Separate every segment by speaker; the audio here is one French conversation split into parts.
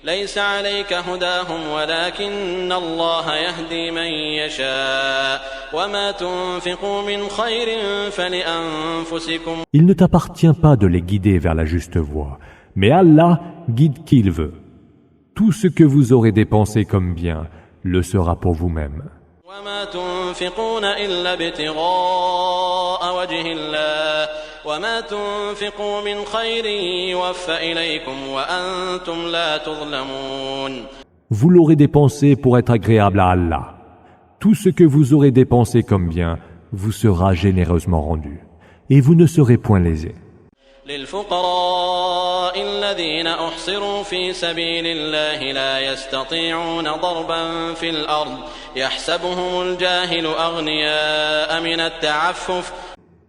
Speaker 1: ليس عليك هداهم ولكن الله يهدي من يشاء وما تنفقوا من خير فلأنفسكم.
Speaker 2: Il ne t'appartient pas de les guider vers la juste voie, mais Allah guide qui il veut. Tout ce que vous aurez dépensé comme bien le sera pour vous-même.
Speaker 1: وما تنفقون إلا ابتغاء وجه الله وما تنفقوا من خير يوفى إليكم وأنتم لا تظلمون.
Speaker 2: Vous l'aurez dépensé pour être agréable à Allah. Tout ce que vous aurez dépensé comme bien vous sera généreusement rendu, et vous ne serez point lésés.
Speaker 1: للفقراء الذين أحصروا في سبيل الله لا يستطيعون ضربا في الأرض يحسبهم الجاهل أغنياء من التعفف.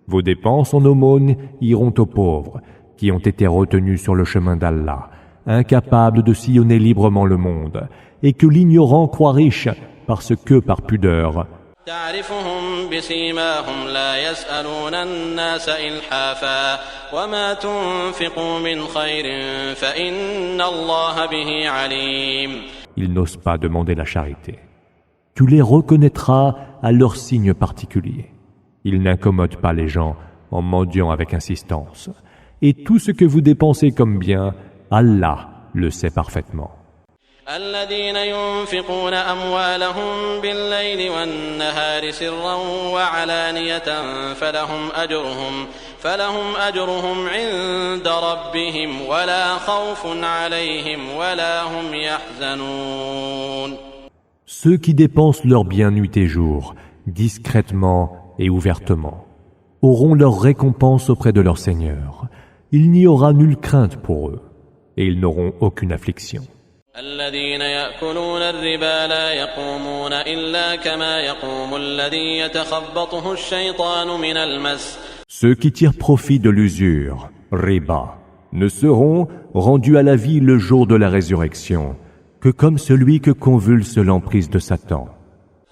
Speaker 2: Vos dépenses en aumône iront aux pauvres qui ont été retenus sur le chemin d'Allah, incapables de sillonner librement le monde, et que l'ignorant croit riche parce que par pudeur.
Speaker 1: تعرفهم بسيماهم لا يسألون الناس إلحافا وما تنفقوا من خير فإن الله به عليم.
Speaker 2: Ils n'osent pas demander la charité. Tu les reconnaîtras à leurs signes particuliers. Ils n'incommodent pas les gens en mendiant avec insistance. Et tout ce que vous dépensez comme bien, Allah le sait parfaitement.
Speaker 1: الذين ينفقون أموالهم بالليل والنهار سرا وعلانية فلهم أجرهم عند ربهم ولا خوف عليهم ولا هم يحزنون.
Speaker 2: Ceux qui dépensent leurs biens nuit et jour, discrètement et ouvertement, auront leur récompense auprès de leur Seigneur. Il n'y aura nulle crainte pour eux, et ils n'auront aucune affliction.
Speaker 1: الذين يأكلون الربا لا يقومون إلا كما يقوم الذي يتخبطه الشيطان من المس.
Speaker 2: Ceux qui tirent profit de l'usure, riba, ne seront rendus à la vie le jour de la résurrection que comme celui que convulse l'emprise de Satan.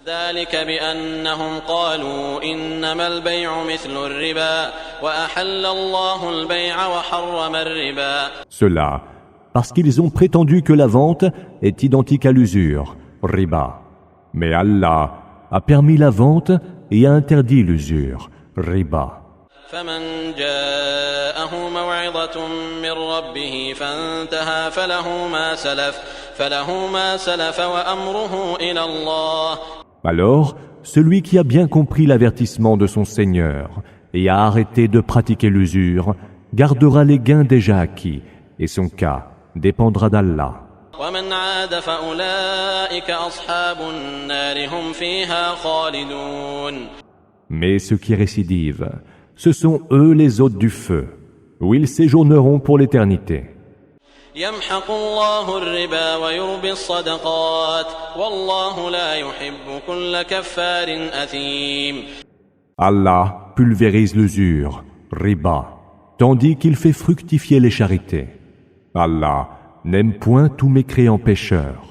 Speaker 1: ذلك بأنهم قالوا إنما البيع مثل الربا وأحل الله البيع وحرم الربا.
Speaker 2: Cela parce qu'ils ont prétendu que la vente est identique à l'usure, riba. Mais Allah a permis la vente et a interdit l'usure, riba.
Speaker 1: فمن جاءه موعظة من ربه فانتهى فله ما سلف وأمره إلى الله.
Speaker 2: Alors, celui qui a bien compris l'avertissement de son Seigneur et a arrêté de pratiquer l'usure, gardera les gains déjà acquis, et son cas dépendra d'Allah.
Speaker 1: ومن عاد فأولئك أصحاب النار هم فيها خالدون.
Speaker 2: Mais ceux qui récidivent, ce sont eux les hôtes du feu, où ils séjourneront pour l'éternité.
Speaker 1: يمحق الله الربا ويربي الصدقات والله لا يحب كل كفار أثيم.
Speaker 2: Allah pulvérise l'usure, riba, tandis qu'il fait fructifier les charités. Allah n'aime point tout mécréant pécheur.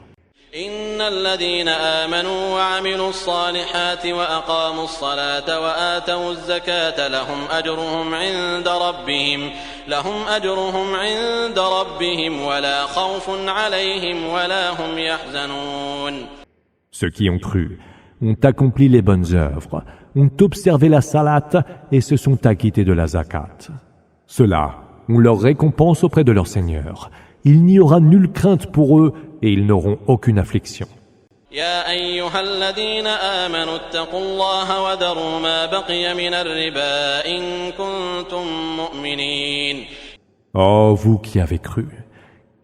Speaker 1: إن الذين آمنوا وعملوا الصالحات وأقاموا الصلاة وآتوا الزكاة لهم أجرهم عند ربهم ولا خوف عليهم ولا هم يحزنون.
Speaker 2: Ceux qui ont cru, ont accompli les bonnes œuvres, ont observé la salat et se sont acquittés de la zakat. Ceux-là ont leur récompense auprès de leur Seigneur. Il n'y aura nulle crainte pour eux et ils n'auront aucune affliction.
Speaker 1: يا أيها الذين آمنوا اتقوا الله وذروا ما بقي من الربا إن كنتم مؤمنين.
Speaker 2: Oh, vous qui avez cru,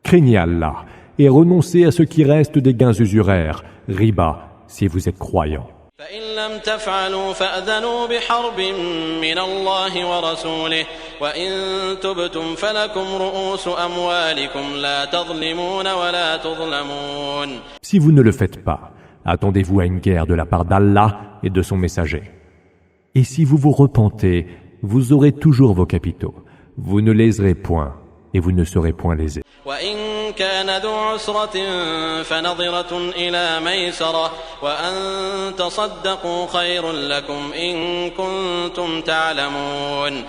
Speaker 2: craignez Allah et renoncez à ce qui reste des gains usuraires, riba, si vous êtes croyants.
Speaker 1: فإن لم تفعلوا فأذنوا بحرب من الله ورسوله وإن تبتم فلكم رؤوس أموالكم لا تظلمون ولا تظلمون.
Speaker 2: Si vous ne le faites pas, attendez-vous à une guerre de la part d'Allah et de son messager. Et si vous vous repentez, vous aurez toujours vos capitaux. Vous ne léserez point et vous ne serez point lésés.
Speaker 1: وإن كان ذو عسرة فنظرة إلى ميسرة وأن تصدقوا خير لكم إن كنتم تعلمون.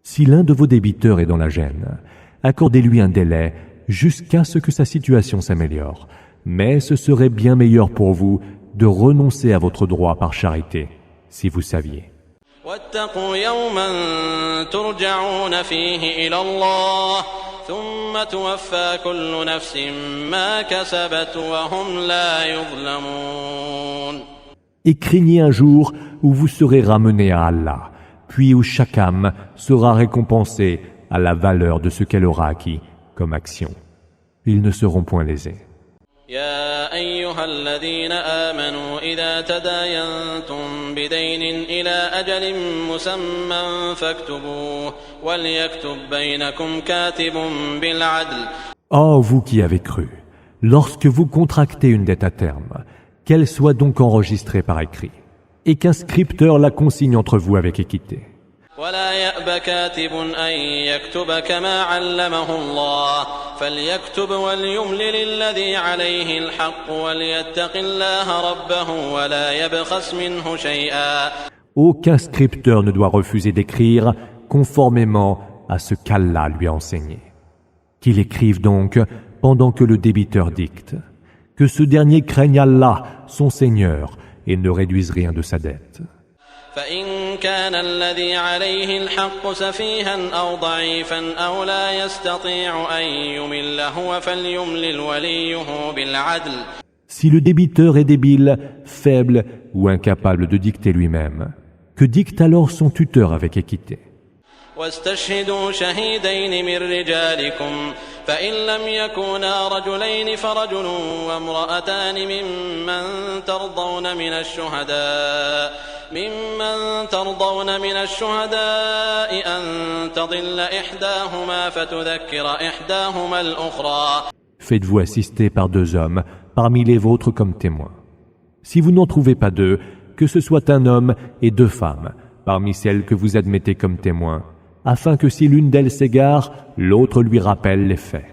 Speaker 2: Si l'un de vos débiteurs est dans la gêne, accordez-lui un délai jusqu'à ce que sa situation s'améliore. Mais ce serait bien meilleur pour vous de renoncer à votre droit par charité, si vous saviez.
Speaker 1: واتقوا يوما ترجعون فيه إلى الله ثم توفى كل نفس ما كسبت وهم لا يظلمون.
Speaker 2: Et craignez un jour où vous serez ramenés à Allah, puis où chaque âme sera récompensée à la valeur de ce qu'elle aura acquis comme action. Ils ne seront point lésés.
Speaker 1: يا أيها الذين آمنوا إذا تداينتم بدين إلى أجل مسمى فاكتبوه وليكتب بينكم كاتب بالعدل.
Speaker 2: Oh, vous qui avez cru, lorsque vous contractez une dette à terme, qu'elle soit donc enregistrée par écrit, et qu'un scripteur la consigne entre vous avec équité.
Speaker 1: ولا يأب كاتب أن يكتب كما علمه الله فليكتب وليملل الذي عليه الحق وليتق الله ربه ولا يبخس منه شيئا.
Speaker 2: Aucun scripteur ne doit refuser d'écrire conformément à ce qu'Allah lui a enseigné. Qu'il écrive donc pendant que le débiteur dicte. Que ce dernier craigne Allah, son Seigneur, et ne réduise rien de sa dette.
Speaker 1: فإن كان الذي عليه الحق سفيها أو ضعيفا أو لا يستطيع أن يمل هو فليملل وليه بالعدل.
Speaker 2: Si le débiteur est débile, faible ou incapable de dicter lui-même, que dicte alors son tuteur avec équité.
Speaker 1: واستشهدوا شهيدين من رجالكم فإن لم يكونا رجلين فرجل وامرأتان ممن ترضون من الشهداء أن تضل إحداهما فتذكر إحداهما الأخرى.
Speaker 2: Faites-vous assister par 2 hommes parmi les vôtres comme témoins. Si vous n'en trouvez pas 2, que ce soit un homme et 2 femmes parmi celles que vous admettez comme témoins, afin que si l'une d'elles s'égare, l'autre lui rappelle les faits.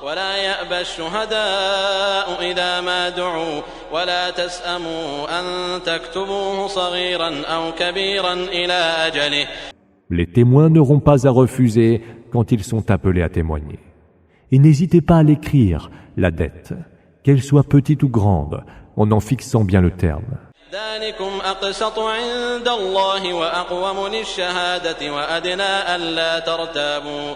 Speaker 1: ولا يأبى الشهداء إذا ما دعوا ولا تسأموا أن تكتبوه صغيرا أو كبيرا إلى أجله.
Speaker 2: Les témoins n'auront pas à refuser quand ils sont appelés à témoigner. Et n'hésitez pas à l'écrire, la dette, qu'elle soit petite ou grande, en fixant bien le terme.
Speaker 1: ذلكم أقسط عند الله وأقوم للشهادة وأدنى ألا ترتابوا.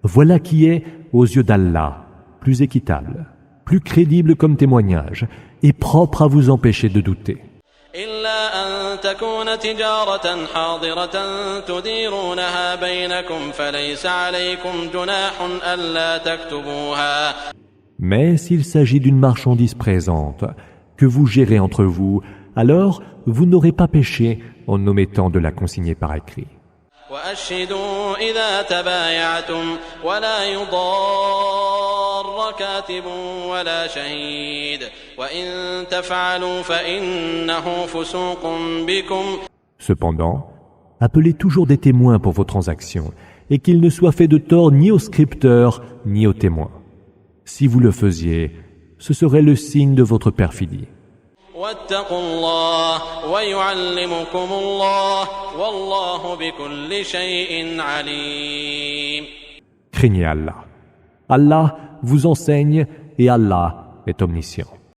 Speaker 2: Voilà qui est, aux yeux d'Allah, plus équitable, plus crédible comme témoignage, et propre à vous empêcher de douter.
Speaker 1: إلا أن تكون تجارة حاضرة تديرونها بينكم فليس عليكم جناح ألا تكتبوها.
Speaker 2: Mais s'il s'agit d'une marchandise présente, que vous gérez entre vous, alors vous n'aurez pas péché en omettant de la consigner par écrit.
Speaker 1: وأشهدوا إذا تبايعتم ولا يضار كاتب ولا شهيد وإن تفعلوا فإنه فسوق بكم.
Speaker 2: Cependant, appelez toujours des témoins pour vos transactions et qu'il ne soit fait de tort ni au scripteur ni aux témoins. Si vous le faisiez, ce serait le signe de votre perfidie.
Speaker 1: واتقوا الله ويعلمكم الله والله بكل شيء عليم.
Speaker 2: Craignez Allah. Allah vous enseigne et Allah est omniscient.